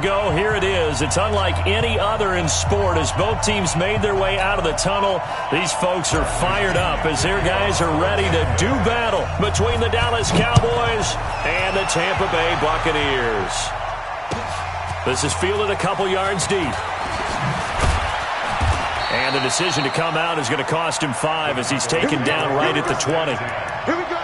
Go, here it is. It's unlike any other in sport as both teams made their way out of the tunnel. These folks are fired up as their guys are ready to do battle between the Dallas Cowboys and the Tampa Bay Buccaneers. This is fielded a couple yards deep. And the decision to come out is going to cost him 5 as he's taken down right at the 20. Here we go.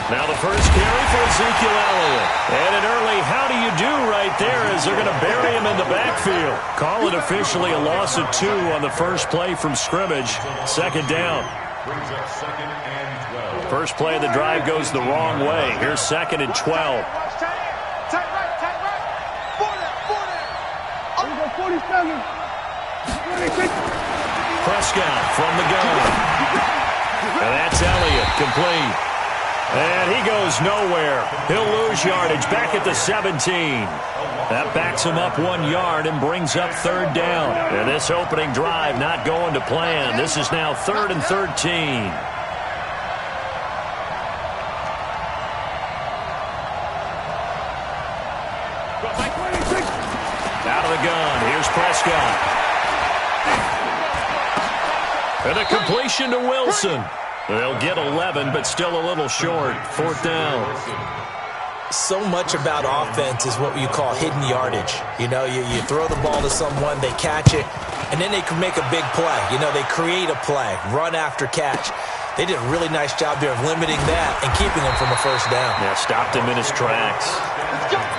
Now the first carry for Ezekiel Elliott. And an early how do you do right there as they're going to bury him in the backfield. Call it officially a loss of 2 on the first play from scrimmage. Second down. First play of the drive goes the wrong way. Here's 2nd and 12. Prescott from the gun. And that's Elliott, complete. And he goes nowhere. He'll lose yardage back at the 17. That backs him up 1 yard and brings up 3rd down. And this opening drive not going to plan. This is now 3rd and 13. Out of the gun. Here's Prescott. And a completion to Wilson. They'll get 11, but still a little short. 4th down. So much about offense is what you call hidden yardage. You know, you throw the ball to someone, they catch it, and then they can make a big play. You know, they create a play, run after catch. They did a really nice job there of limiting that and keeping him from a first down. Yeah, stopped him in his tracks.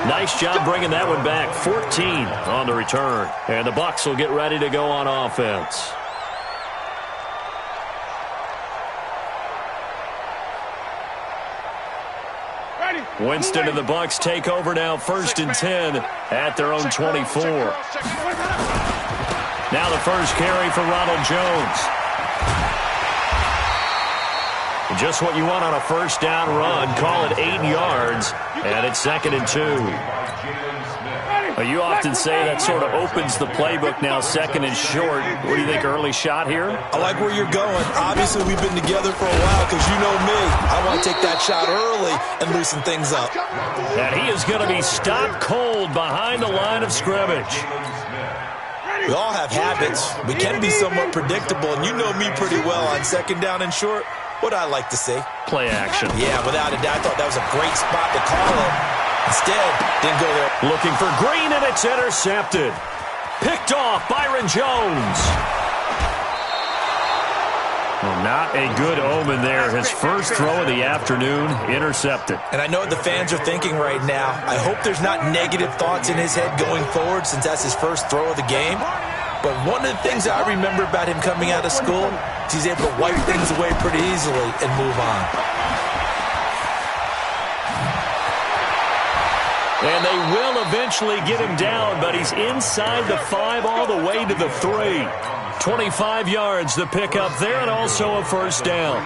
Nice job bringing that one back. 14 on the return. And the Bucs will get ready to go on offense. Winston and the Bucs take over now, 1st and 10 at their own 24. Now the first carry for Ronald Jones. Just what you want on a first down run. Call it 8 yards, and it's 2nd and 2. You often say that sort of opens the playbook now, 2nd and short. What do you think, early shot here? I like where you're going. Obviously, we've been together for a while because you know me. I want to take that shot early and loosen things up. And he is going to be stopped cold behind the line of scrimmage. We all have habits. We can be somewhat predictable, and you know me pretty well on 2nd down and short. What I like to see. Play action. Yeah, without a doubt, I thought that was a great spot to call it. Instead, didn't go there. Looking for Green, and it's intercepted. Picked off Byron Jones. Well, not a good omen there. His first throw of the afternoon, intercepted. And I know what the fans are thinking right now. I hope there's not negative thoughts in his head going forward since that's his first throw of the game. But one of the things I remember about him coming out of school is he's able to wipe things away pretty easily and move on. And they will eventually get him down, but he's inside the 5 all the way to the 3. 25 yards to pick up there, and also a first down.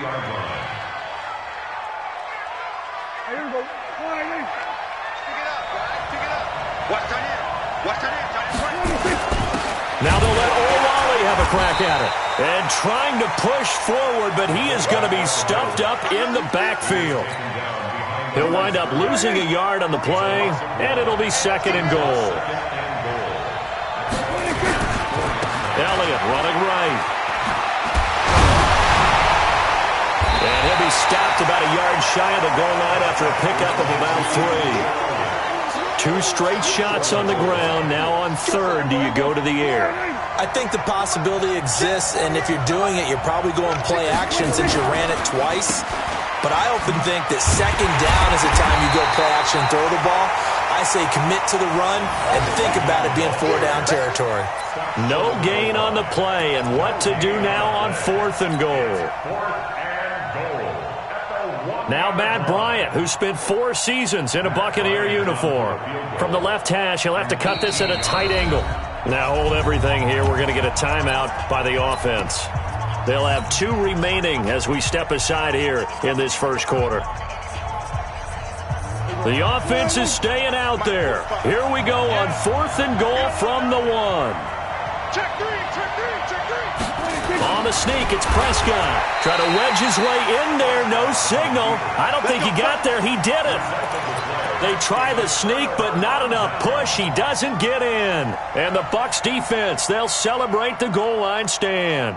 Now they'll let O'Reilly have a crack at it. And trying to push forward, but he is going to be stuffed up in the backfield. He'll wind up losing a yard on the play, and it'll be 2nd and goal. Elliott running right. And he'll be stopped about a yard shy of the goal line after a pickup of about 3. 2 straight shots on the ground. Now on 3rd, do you go to the air? I think the possibility exists, and if you're doing it, you're probably going play action since you ran it twice. But I often think that 2nd down is the time you go play action and throw the ball. I say commit to the run and think about it being 4-down territory. No gain on the play, and what to do now on 4th and goal. Now Matt Bryant, who spent 4 seasons in a Buccaneer uniform. From the left hash, he'll have to cut this at a tight angle. Now hold everything here. We're going to get a timeout by the offense. They'll have 2 remaining as we step aside here in this first quarter. The offense is staying out there. Here we go on 4th and goal from the 1. Check three. On the sneak, it's Prescott. Try to wedge his way in there. No signal. I don't think he got there. He didn't. They try the sneak, but not enough push. He doesn't get in. And the Bucs defense, they'll celebrate the goal line stand.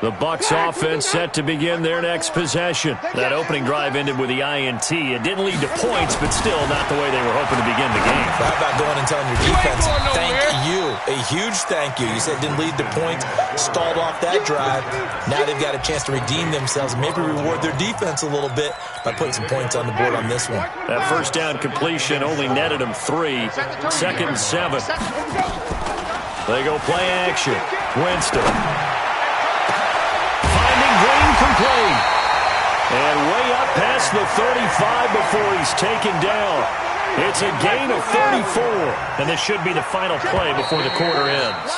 The Bucs offense set to begin their next possession. That opening drive ended with the INT. It didn't lead to points, but still not the way they were hoping to begin the game. How about going and telling your defense, thank you, a huge thank you. You said it didn't lead to points, stalled off that drive. Now they've got a chance to redeem themselves, maybe reward their defense a little bit by putting some points on the board on this one. That first down completion only netted them 3. 2nd and 7. They go play action. Winston. Complete. And way up past the 35 before he's taken down. It's a gain of 34. And this should be the final play before the quarter ends.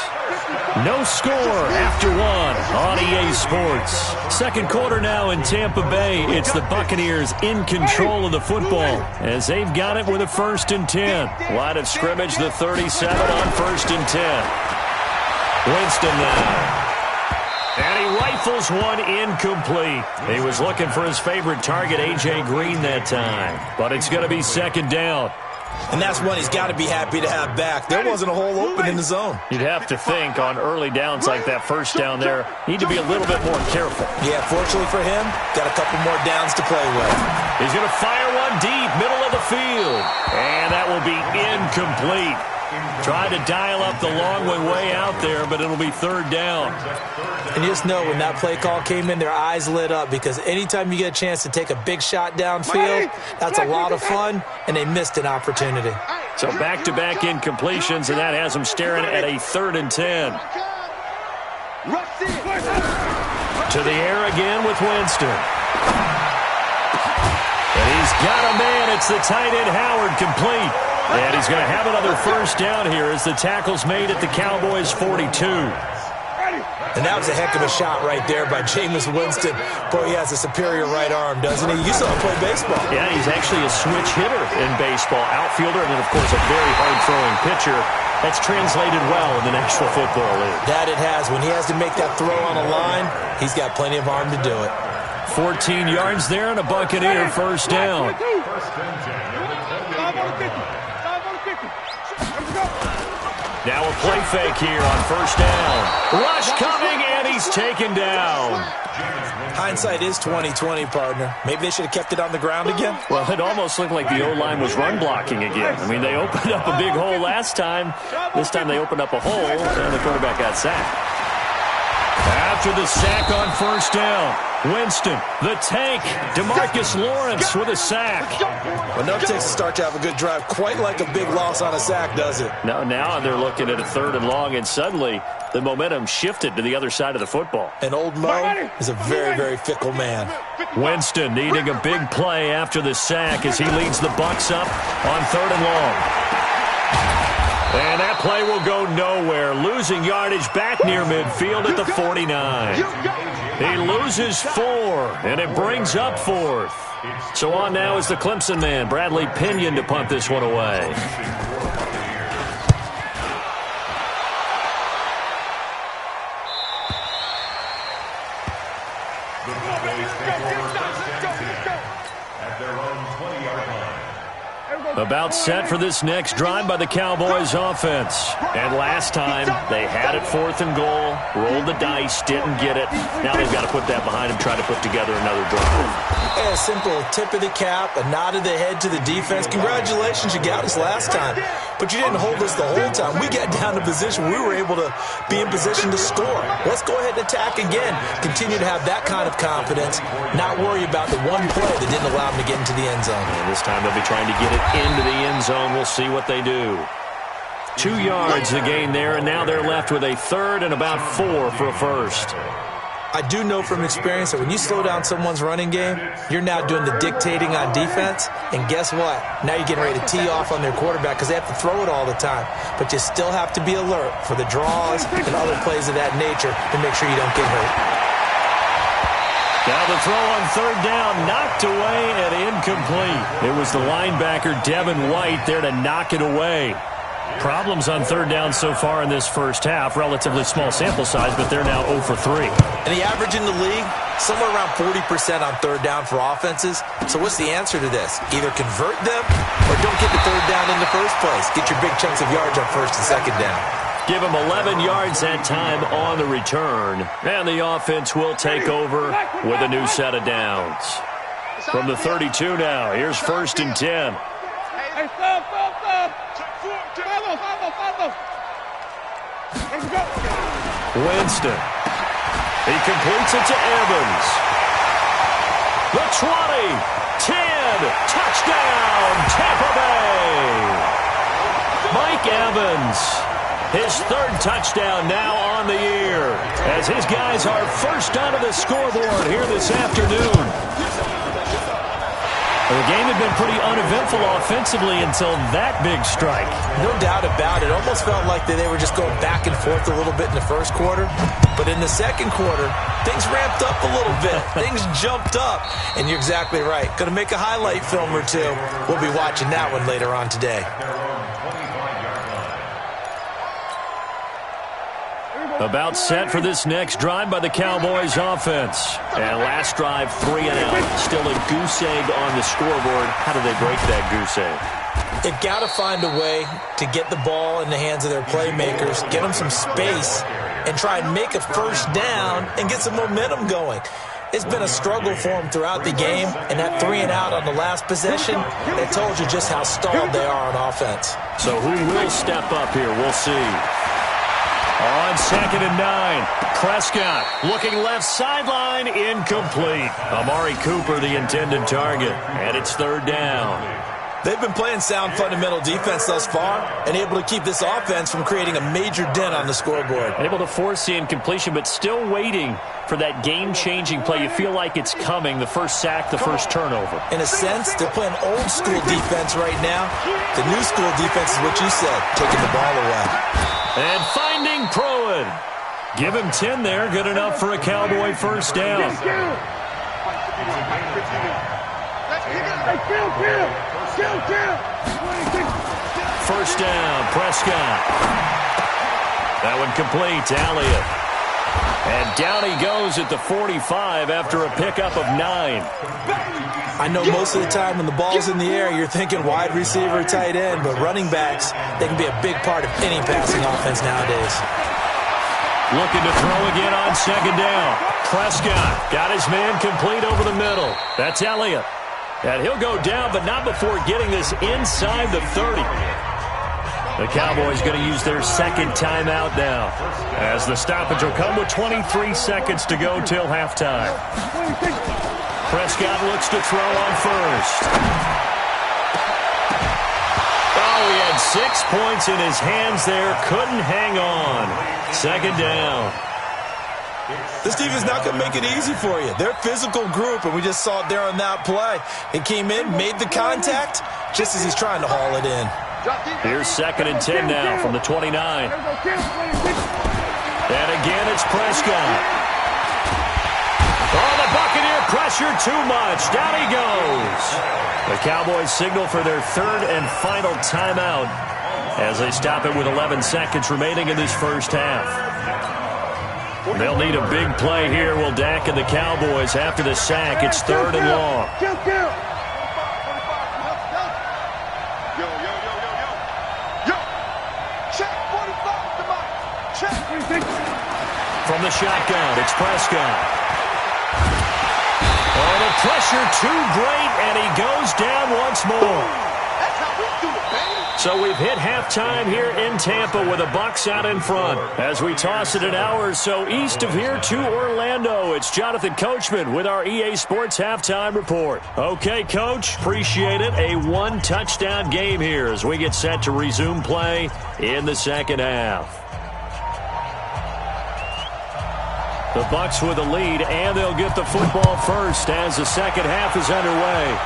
No score after 1 on EA Sports. Second quarter now in Tampa Bay. It's the Buccaneers in control of the football as they've got it with a 1st and 10. Line of scrimmage, the 37 on 1st and 10. Winston now. And he rifles one incomplete. He was looking for his favorite target, A.J. Green, that time. But it's going to be 2nd down. And that's one he's got to be happy to have back. There wasn't a hole open in the zone. You'd have to think on early downs like that first down there, need to be a little bit more careful. Yeah, fortunately for him, got a couple more downs to play with. He's going to fire one deep, middle of the field. And that will be incomplete. Tried to dial up the long one way out there, but it'll be 3rd down. And you just know when that play call came in, their eyes lit up because anytime you get a chance to take a big shot downfield, that's a lot of fun, and they missed an opportunity. So back-to-back incompletions, and that has them staring at a 3rd and 10. To the air again with Winston. And he's got a man. It's the tight end Howard, complete. And he's going to have another 1st down here as the tackle's made at the Cowboys' 42. And that was a heck of a shot right there by Jameis Winston. Boy, he has a superior right arm, doesn't he? You saw him play baseball. Yeah, he's actually a switch hitter in baseball. Outfielder, and then, of course, a very hard-throwing pitcher. That's translated well in the National Football League. That it has. When he has to make that throw on a line, he's got plenty of arm to do it. 14 yards there and a Buccaneer 1st down. Now a play fake here on 1st down. Rush coming, and he's taken down. Hindsight is 20/20, partner. Maybe they should have kept it on the ground again. Well, it almost looked like the O-line was run blocking again. I mean, they opened up a big hole last time. This time they opened up a hole, and the quarterback got sacked. After the sack on 1st down, Winston, the tank, DeMarcus Lawrence with a sack. Well, no takes to start to have a good drive, quite like a big loss on a sack, does it? Now they're looking at a 3rd and long, and suddenly the momentum shifted to the other side of the football. And old Mo is a very, very fickle man. Winston needing a big play after the sack as he leads the Bucs up on 3rd and long. And that play will go nowhere. Losing yardage back near midfield at the 49. He loses 4, and it brings up 4th. So on now is the Clemson man, Bradley Pinion, to punt this one away. About set for this next drive by the Cowboys offense. And last time, they had it 4th and goal, rolled the dice, didn't get it. Now they've got to put that behind them, try to put together another drive. A simple tip of the cap, a nod of the head to the defense. Congratulations, you got us last time. But you didn't hold us the whole time. We got down to position. We were able to be in position to score. Let's go ahead and attack again. Continue to have that kind of confidence. Not worry about the one play that didn't allow them to get into the end zone. And this time they'll be trying to get it into the end zone. We'll see what they do. 2 yards the gain there, and now they're left with a 3rd and about 4 for a 1st. I do know from experience that when you slow down someone's running game, you're now doing the dictating on defense. And guess what? Now you're getting ready to tee off on their quarterback because they have to throw it all the time. But you still have to be alert for the draws and other plays of that nature to make sure you don't get hurt. Now the throw on third down, knocked away and incomplete. It was the linebacker, Devin White, there to knock it away. Problems on third down so far in this first half. Relatively small sample size, but they're now 0 for 3. And the average in the league, somewhere around 40% on third down for offenses. So what's the answer to this? Either convert them or don't get the third down in the first place. Get your big chunks of yards on first and second down. Give them 11 yards that time on the return. And the offense will take over with a new set of downs. From the 32 now, here's 1st and 10. Winston. He completes it to Evans. The 20, 10, touchdown, Tampa Bay. Mike Evans, his 3rd touchdown now on the year, as his guys are first onto the scoreboard here this afternoon. The game had been pretty uneventful offensively until that big strike. No doubt about it. Almost felt like they were just going back and forth a little bit in the first quarter. But in the second quarter, things ramped up a little bit. Things jumped up. And you're exactly right. Going to make a highlight film or two. We'll be watching that one later on today. About set for this next drive by the Cowboys offense. And last drive, 3 and out. Still a goose egg on the scoreboard. How do they break that goose egg? They've got to find a way to get the ball in the hands of their playmakers, get them some space, and try and make a first down and get some momentum going. It's been a struggle for them throughout the game, and that 3 and out on the last possession, that told you just how stalled they are on offense. So who will step up here? We'll see. On 2nd and 9, Prescott looking left sideline, incomplete. Amari Cooper, the intended target, and it's 3rd down. They've been playing sound fundamental defense thus far and able to keep this offense from creating a major dent on the scoreboard. Able to force the incompletion, but still waiting for that game-changing play. You feel like it's coming, the first sack, the first turnover. In a sense, they're playing old-school defense right now. The new-school defense is what you said, taking the ball away. And finding Pruitt. Give him 10 there. Good enough for a Cowboy first down. First down, Prescott. That one complete to Elliott. And down he goes at the 45 after a pickup of 9. I know most of the time when the ball's in the air, you're thinking wide receiver, tight end, but running backs, they can be a big part of any passing offense nowadays. Looking to throw again on 2nd down. Prescott got his man complete over the middle. That's Elliott. And he'll go down, but not before getting this inside the 30. The Cowboys going to use their 2nd timeout now, as the stoppage will come with 23 seconds to go till halftime. Prescott looks to throw on first. Oh, he had 6 points in his hands there. Couldn't hang on. 2nd down. This defense is not going to make it easy for you. They're a physical group, and we just saw it there on that play. He came in, made the contact, just as he's trying to haul it in. Here's 2nd and 10 now from the 29. And again, it's Prescott. Oh, the Buccaneer pressure too much. Down he goes. The Cowboys signal for their 3rd and final timeout as they stop it with 11 seconds remaining in this first half. They'll need a big play here. Will Dak and the Cowboys after the sack. It's 3rd and long. From the shotgun, it's Prescott. Oh, the pressure too great, and he goes down once more. So we've hit halftime here in Tampa with the Bucs out in front. As we toss it an hour or so east of here to Orlando, it's Jonathan Coachman with our EA Sports Halftime Report. Okay, Coach, appreciate it. A 1-touchdown game here as we get set to resume play in the second half. The Bucs with the lead, and they'll get the football first as the second half is underway.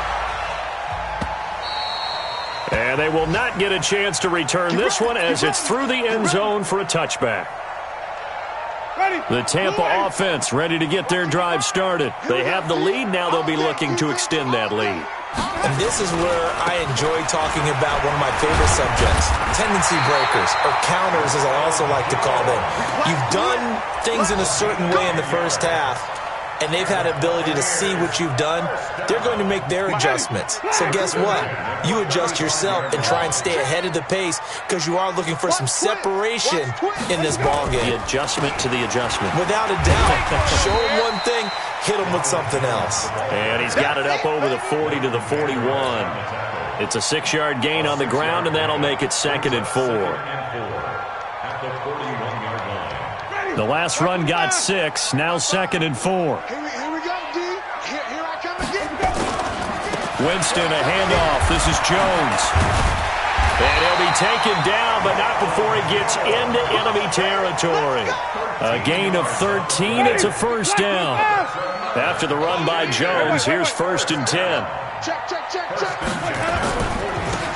And they will not get a chance to return this one as it's through the end zone for a touchback. The Tampa offense ready to get their drive started. They have the lead. Now they'll be looking to extend that lead. And this is where I enjoy talking about one of my favorite subjects, tendency breakers, or counters as I also like to call them. You've done things in a certain way in the first half, and they've had an ability to see what you've done. They're going to make their adjustments. So guess what? You adjust yourself and try and stay ahead of the pace because you are looking for some separation in this ballgame. The adjustment to the adjustment. Without a doubt. Show them one thing, hit them with something else. And he's got it up over the 40 to the 41. It's a 6-yard gain on the ground, and that'll make it 2nd and 4. The last run got 6, now 2nd and 4. Here we go, D. Here I come again. Winston, a handoff. This is Jones. And he'll be taken down, but not before he gets into enemy territory. A gain of 13. It's a first down. After the run by Jones, here's 1st and 10. Check.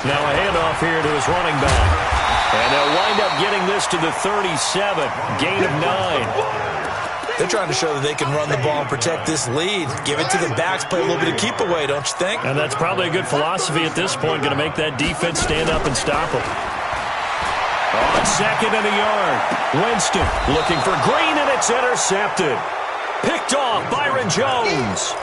Now a handoff here to his running back. And they'll wind up getting this to the 37. Gain of 9. They're trying to show that they can run the ball and protect this lead. Give it to the backs, play a little bit of keep away, don't you think? And that's probably a good philosophy at this point, going to make that defense stand up and stop them. On 2nd and a yard, Winston looking for Green, and it's intercepted. Picked off Byron Jones.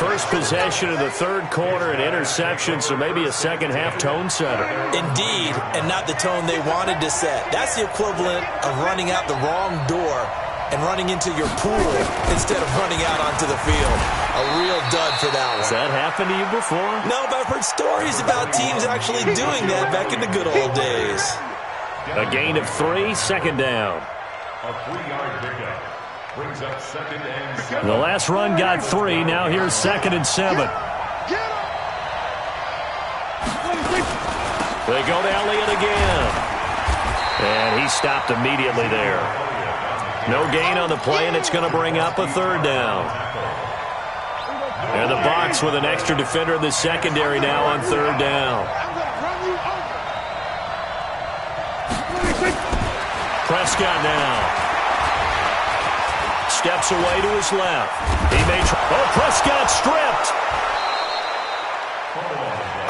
First possession of the third quarter, an interception, so maybe a second-half tone setter. Indeed, and not the tone they wanted to set. That's the equivalent of running out the wrong door and running into your pool instead of running out onto the field. A real dud for that one. Has that happened to you before? No, but I've heard stories about teams actually doing that back in the good old days. A gain of 3, 2nd down. A 3-yard pickup brings up 2nd and 7. The last run got 3. Now here's 2nd and 7. They go to Elliott again. And he stopped immediately there. No gain on the play, and it's going to bring up a 3rd down. And the Bucs with an extra defender in the secondary now on 3rd down. Prescott now. Steps away to his left. He may try. Oh, Prescott stripped.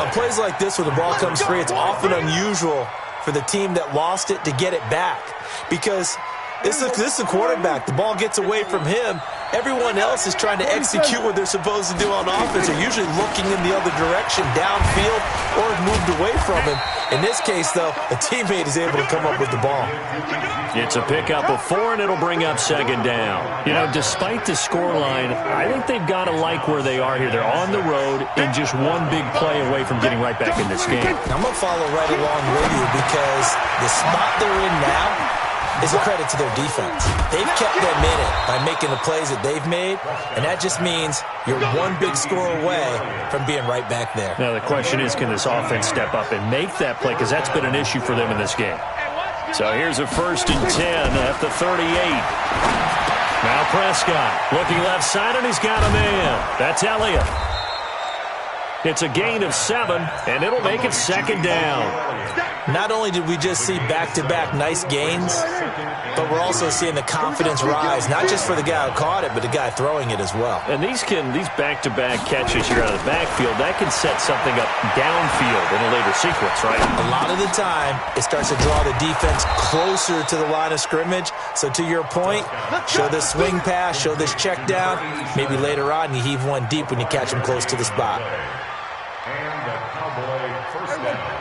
On plays like this where the ball comes free, it's often unusual for the team that lost it to get it back. Because this is a quarterback. The ball gets away from him. Everyone else is trying to execute what they're supposed to do on offense. They're usually looking in the other direction, downfield, or have moved away from him. In this case, though, a teammate is able to come up with the ball. It's a pickup of 4, and it'll bring up 2nd down. You know, despite the scoreline, I think they've got to like where they are here. They're on the road and just one big play away from getting right back in this game. I'm going to follow right along with you because the spot they're in now is a credit to their defense. They've kept them in it by making the plays that they've made, and that just means you're one big score away from being right back there. Now the question is, can this offense step up and make that play? Because that's been an issue for them in this game. So here's a 1st and 10 at the 38. Now Prescott looking left side, and he's got a man. That's Elliott. It's a gain of 7, and it'll make it 2nd down. Not only did we just see back-to-back nice gains, but we're also seeing the confidence rise, not just for the guy who caught it, but the guy throwing it as well. And these back-to-back catches here out of the backfield, that can set something up downfield in a later sequence, right? A lot of the time, it starts to draw the defense closer to the line of scrimmage. So to your point, show this swing pass, show this check down. Maybe later on, you heave one deep when you catch him close to the spot. And the Cowboy first down.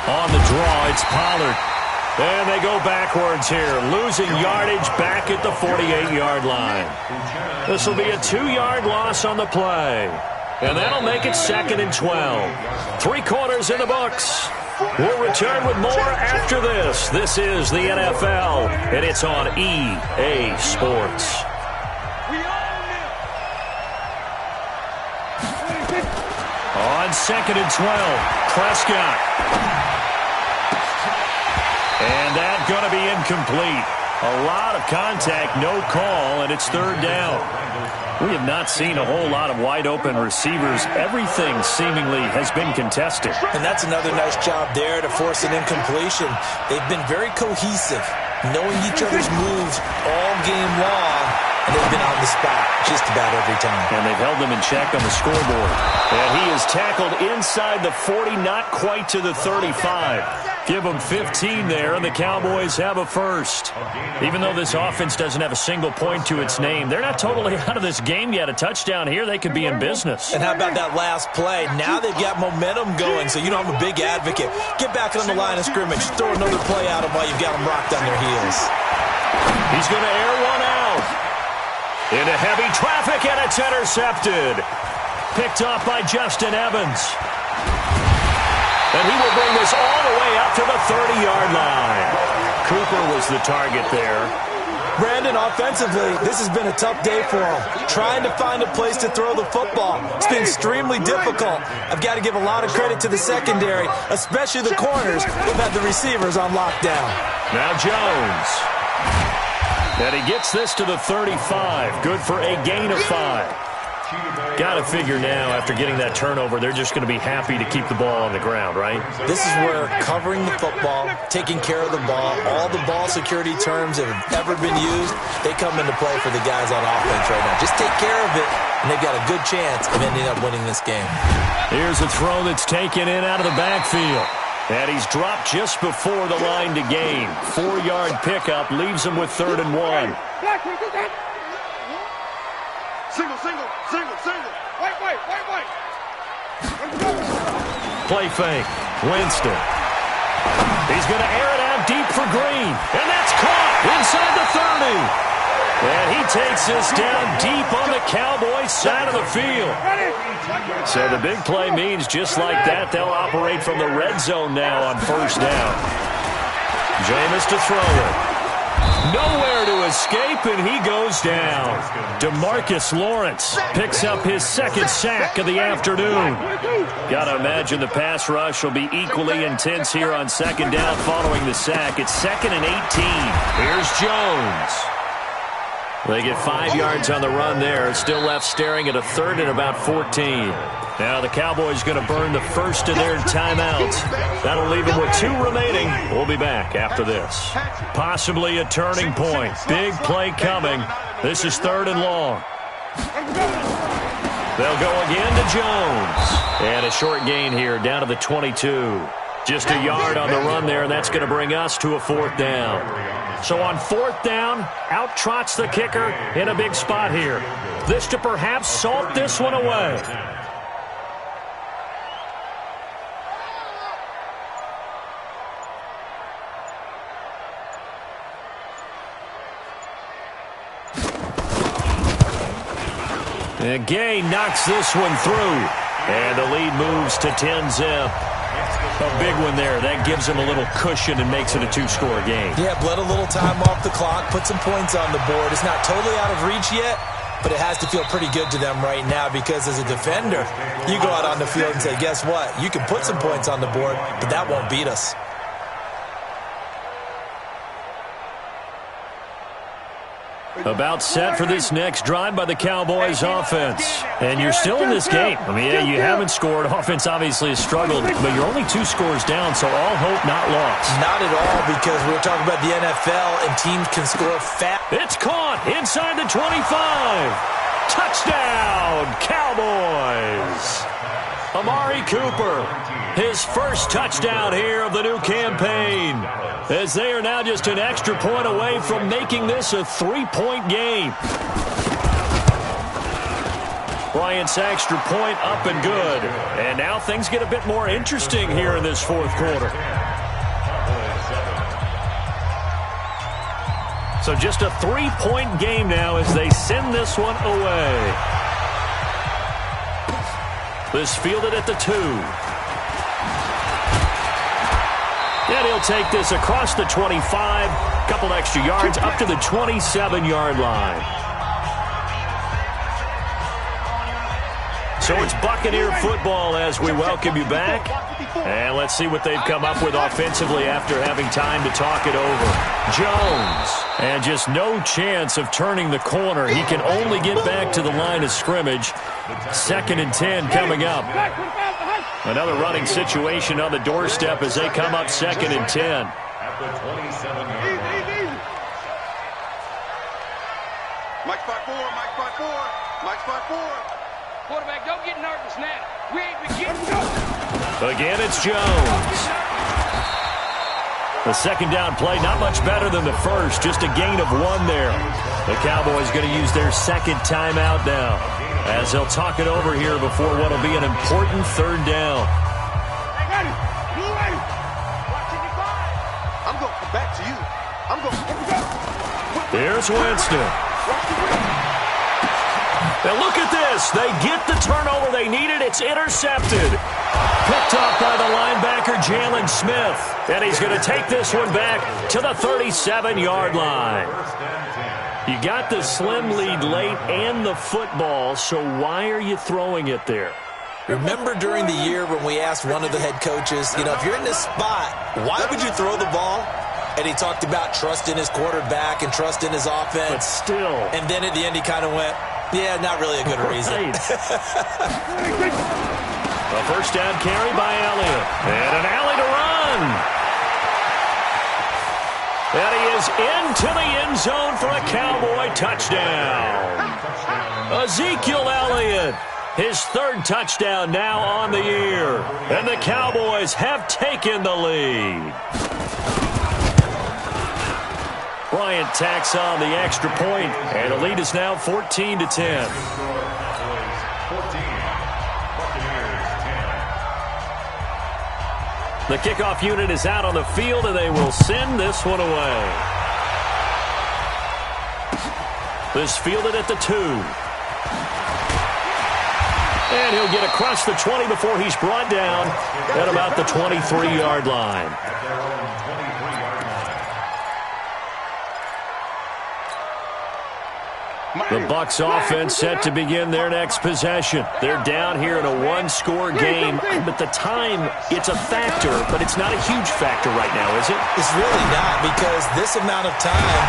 On the draw, it's Pollard. And they go backwards here, losing yardage back at the 48-yard line. This will be a 2-yard loss on the play. And that'll make it 2nd and 12. 3 quarters in the books. We'll return with more after this. This is the NFL, and it's on EA Sports. On 2nd and 12. Prescott. And that's going to be incomplete. A lot of contact, no call, and it's third down. We have not seen a whole lot of wide-open receivers. Everything seemingly has been contested. And that's another nice job there to force an incompletion. They've been very cohesive, knowing each other's moves all game long, and they've been on the spot just about every time. And they've held them in check on the scoreboard. And he is tackled inside the 40, not quite to the 35. Give them 15 there, and the Cowboys have a first. Even though this offense doesn't have a single point to its name, they're not totally out of this game yet. A touchdown here, they could be in business. And how about that last play? Now they've got momentum going, so you know I'm a big advocate. Get back on the line of scrimmage. Throw another play at them while you've got them rocked on their heels. He's going to air one out. Into heavy traffic, and it's intercepted. Picked off by Justin Evans. And he will bring this all the way up to the 30-yard line. Cooper was the target there. Brandon, offensively, this has been a tough day for him. Trying to find a place to throw the football. It's been extremely difficult. I've got to give a lot of credit to the secondary, especially the corners who've had the receivers on lockdown. Now Jones. And he gets this to the 35. Good for a gain of 5. Got to figure now, after getting that turnover, they're just going to be happy to keep the ball on the ground, right? This is where covering the football, taking care of the ball, all the ball security terms that have ever been used, they come into play for the guys on offense right now. Just take care of it, and they've got a good chance of ending up winning this game. Here's a throw that's taken in out of the backfield. And he's dropped just before the line to gain. 4-yard pickup leaves him with 3rd and 1. Single. Wait. Play fake. Winston. He's going to air it out deep for Green. And that's caught inside the 30. And he takes this down deep on the Cowboys side of the field. So the big play means just like that, they'll operate from the red zone now on first down. Jameis to throw it. Nowhere to escape, and he goes down. DeMarcus Lawrence picks up his 2nd sack of the afternoon. Got to imagine the pass rush will be equally intense here on 2nd down following the sack. It's 2nd and 18. Here's Jones. They get 5 yards on the run there. Still left staring at a 3rd and about 14. Now the Cowboys going to burn the first of their timeouts. That'll leave them with 2 remaining. We'll be back after this. Possibly a turning point. Big play coming. This is 3rd and long. They'll go again to Jones. And a short gain here down to the 22. Just a yard on the run there, and that's going to bring us to a 4th down. So on 4th down, out trots the kicker in a big spot here. This to perhaps salt this one away. And Gay knocks this one through. And the lead moves to 10-zip. A big one there. That gives him a little cushion and makes it a 2-score game. Yeah, bled a little time off the clock, put some points on the board. It's not totally out of reach yet, but it has to feel pretty good to them right now because as a defender, you go out on the field and say, guess what? You can put some points on the board, but that won't beat us. About set for this next drive by the Cowboys offense. And you're still in this game. I mean, yeah, you haven't scored. Offense obviously has struggled, but you're only 2 scores down, so all hope not lost. Not at all, because we're talking about the NFL, and teams can score fast. It's caught inside the 25. Touchdown, Cowboys. Amari Cooper, his first touchdown here of the new campaign, as they are now just an extra point away from making this a 3-point game. Bryant's extra point up and good. And now things get a bit more interesting here in this 4th quarter. So just a 3-point game now as they send this one away. This fielded at the 2. And he'll take this across the 25. Couple extra yards up to the 27-yard line. So it's Buccaneer football as we welcome you back. And let's see what they've come up with offensively after having time to talk it over. Jones. And just no chance of turning the corner. He can only get back to the line of scrimmage. 2nd and 10 coming up. Another running situation on the doorstep as they come up 2nd and 10. At the 27-yard line. Mike spot 4, Mike spot 4, Mike spot 4. Quarterback, don't get nervous now. We ain't been getting Again, it's Jones. The 2nd down play, not much better than the first, just a gain of 1 there. The Cowboys going to use their 2nd timeout now, as they'll talk it over here before what will be an important 3rd down. I'm going to come back to you. I'm going to Here's Winston. Now look at this. They get the turnover they needed. It's intercepted. Picked off by the linebacker, Jalen Smith. And he's going to take this one back to the 37-yard line. You got the slim lead late and the football, so why are you throwing it there? Remember during the year when we asked one of the head coaches, if you're in this spot, why would you throw the ball? And he talked about trust in his quarterback and trust in his offense. But still. And then at the end he kind of went, yeah, not really a good reason. Right. A 1st down carry by Elliott. And an alley to run. And he is into the end zone for a Cowboy touchdown. Ezekiel Elliott, his 3rd touchdown now on the year. And the Cowboys have taken the lead. Bryant tacks on the extra point, and the lead is now 14-10. The kickoff unit is out on the field, and they will send this one away. This fielded at the 2. And he'll get across the 20 before he's brought down at about the 23-yard line. The Bucs offense set to begin their next possession. They're down here in a 1-score game. But the time, it's a factor, but it's not a huge factor right now, is it? It's really not, because this amount of time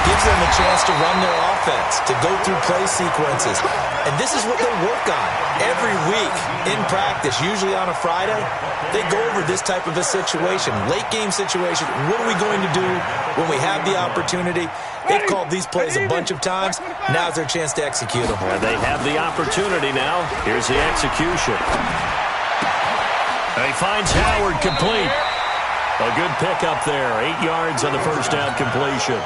gives them a chance to run their offense, to go through play sequences. And this is what they work on every week in practice, usually on a Friday. They go over this type of a situation, late game situation. What are we going to do when we have the opportunity? They've called these plays a bunch of times. Now's their chance to execute them. Well, they have the opportunity now. Here's the execution. And he finds Howard complete. A good pickup there. 8 yards on the 1st down completion.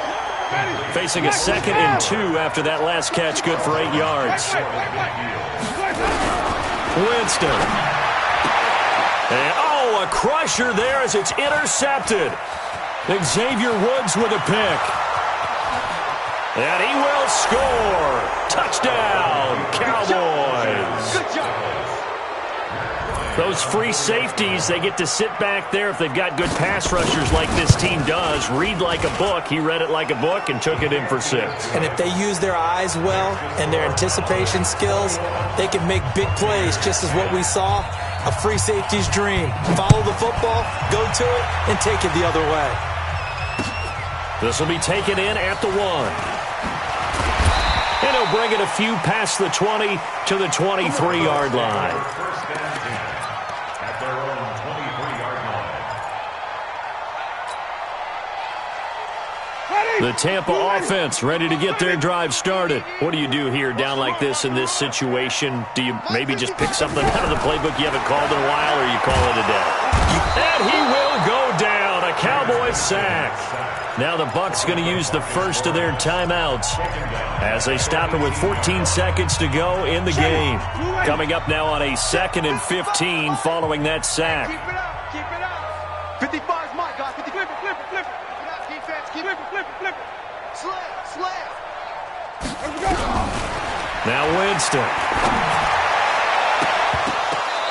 Facing a 2nd and 2 after that last catch. Good for 8 yards. Winston. And, a crusher there as it's intercepted. Xavier Woods with a pick. And he will score. Touchdown, Cowboys. Good job. Those free safeties, they get to sit back there if they've got good pass rushers like this team does. Read like a book. He read it like a book and took it in for 6. And if they use their eyes well and their anticipation skills, they can make big plays, just as what we saw. A free safety's dream. Follow the football, go to it, and take it the other way. This will be taken in at the 1. And he'll bring it a few past the 20 to the 23-yard line. At their own 23-yard line. The Tampa offense ready to get their drive started. What do you do here down like this in this situation? Do you maybe just pick something out of the playbook you haven't called in a while, or you call it a day? And he will go down. A Cowboys sack. Now the Bucs going to use the first of their timeouts as they stop it with 14 seconds to go in the game. Coming up now on a 2nd and 15 following that sack. Keep it up. Keep it up. 55's my guy. 50. Flip it. Flip it. Flip it. Keep it up, defense. Keep it. Flip it. Flip it. Slam. Slam. Here we go. Now Winston.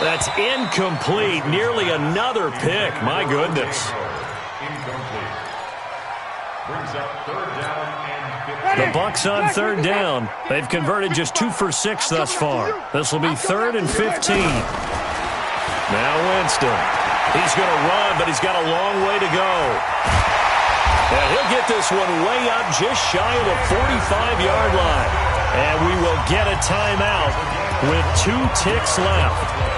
That's incomplete. Nearly another pick. My goodness. Incomplete. Brings up 3rd down and The Bucs on third down. They've converted just 2 for 6 thus far. This will be 3rd and 15. Now Winston. He's going to run, but he's got a long way to go. And he'll get this one way up just shy of the 45-yard line. And we will get a timeout with 2 ticks left.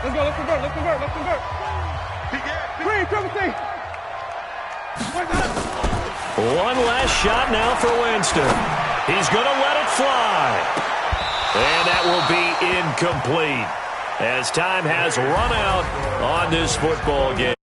Let's convert. One last shot now for Winston. He's going to let it fly. And that will be incomplete as time has run out on this football game.